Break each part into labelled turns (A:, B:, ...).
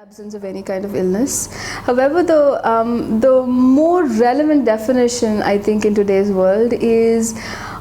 A: absence of any kind of illness. However, the more relevant definition, I think, in today's world is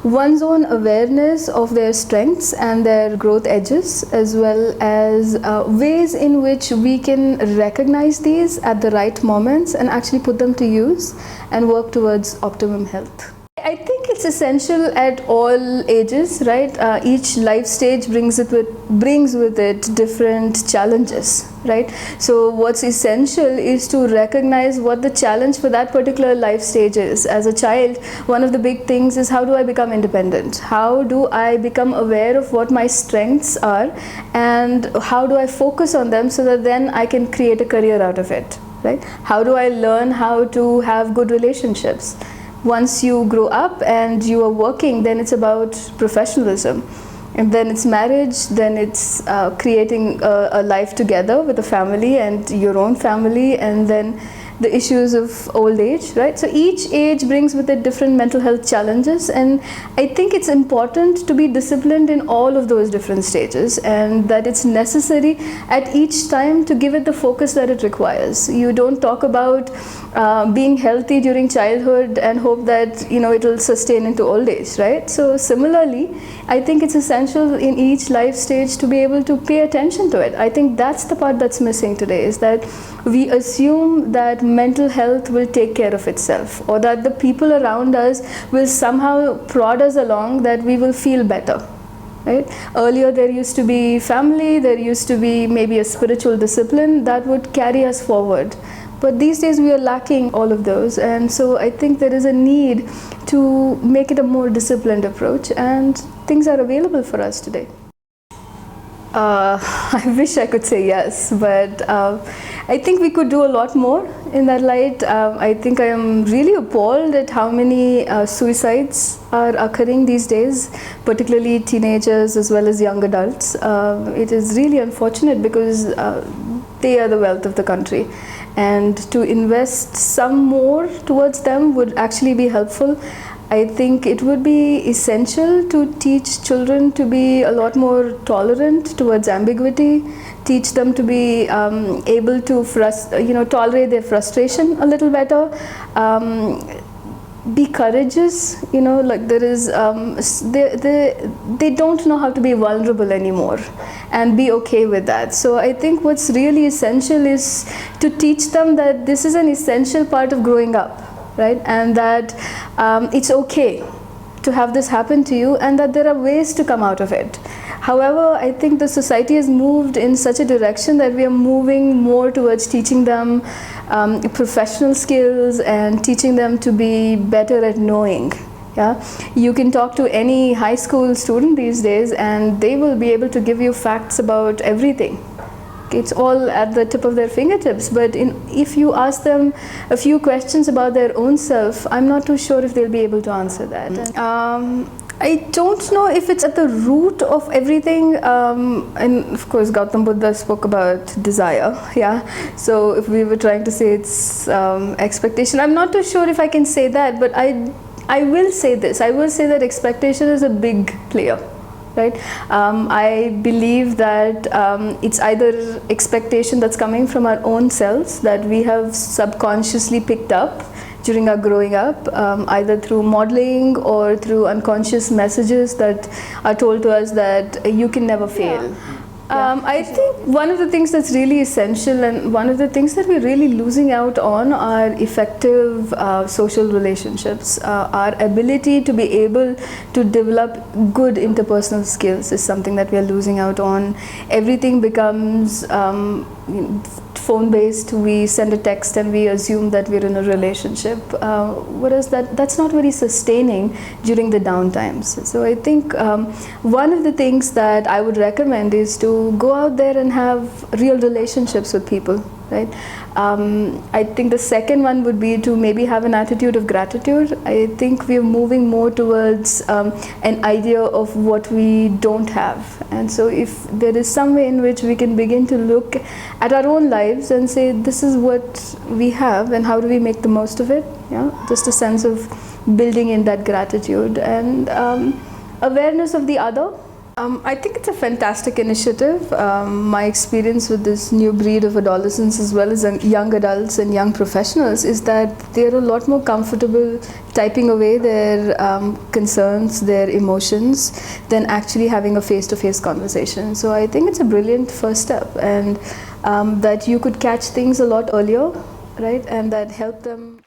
A: one's own awareness of their strengths and their growth edges, as well as ways in which we can recognize these at the right moments and actually put them to use and work towards optimum health. I think it's essential at all ages, right? Each life stage brings with it different challenges, right? So what's essential is to recognize what the challenge for that particular life stage is. As a child, one of the big things is, how do I become independent? How do I become aware of what my strengths are, and how do I focus on them so that then I can create a career out of it, right? How do I learn how to have good relationships? Once you grow up and you are working, then it's about professionalism. And then it's marriage, then it's creating a life together with a family and your own family, and then the issues of old age, right? So each age brings with it different mental health challenges, and I think it's important to be disciplined in all of those different stages, and that it's necessary at each time to give it the focus that it requires. You don't talk about being healthy during childhood and hope that it'll sustain into old age, right? So similarly, I think it's essential in each life stage to be able to pay attention to it. I think that's the part that's missing today, is that we assume that mental health will take care of itself, or that the people around us will somehow prod us along, that we will feel better, right? Earlier there used to be family, there used to be maybe a spiritual discipline that would carry us forward. But these days we are lacking all of those, and so I think there is a need to make it a more disciplined approach, and things are available for us today. I wish I could say yes, but I think we could do a lot more in that light. I think I am really appalled at how many suicides are occurring these days, particularly teenagers as well as young adults. It is really unfortunate, because they are the wealth of the country, and to invest some more towards them would actually be helpful. I think it would be essential to teach children to be a lot more tolerant towards ambiguity, teach them to be able to tolerate their frustration a little better, be courageous, like there is they don't know how to be vulnerable anymore, and be okay with that. So I think what's really essential is to teach them that this is an essential part of growing up, right? And that it's okay to have this happen to you, and that there are ways to come out of it. However, I think the society has moved in such a direction that we are moving more towards teaching them professional skills and teaching them to be better at knowing. Yeah, you can talk to any high school student these days, and they will be able to give you facts about everything. It's all at the tip of their fingertips, but if you ask them a few questions about their own self, I'm not too sure if they'll be able to answer that. I don't know if it's at the root of everything, and of course Gautam Buddha spoke about desire, yeah. So if we were trying to say it's expectation, I'm not too sure if I can say that, but I will say this. I will say that expectation is a big player. Right? I believe that it's either expectation that's coming from our own selves, that we have subconsciously picked up during our growing up, either through modeling or through unconscious messages that are told to us that you can never fail. I think one of the things that's really essential, and one of the things that we're really losing out on, are effective social relationships. Our ability to be able to develop good interpersonal skills is something that we are losing out on. Everything becomes phone-based. We send a text and we assume that we're in a relationship, whereas that's not very sustaining during the downtimes. So I think one of the things that I would recommend is to go out there and have real relationships with people, right? I think the second one would be to maybe have an attitude of gratitude. I think we're moving more towards an idea of what we don't have, and so if there is some way in which we can begin to look at our own lives and say, this is what we have and how do we make the most of it, just a sense of building in that gratitude and awareness of the other, I think it's a fantastic initiative. My experience with this new breed of adolescents as well as young adults and young professionals is that they're a lot more comfortable typing away their concerns, their emotions, than actually having a face-to-face conversation. So I think it's a brilliant first step, and that you could catch things a lot earlier, right, and that help them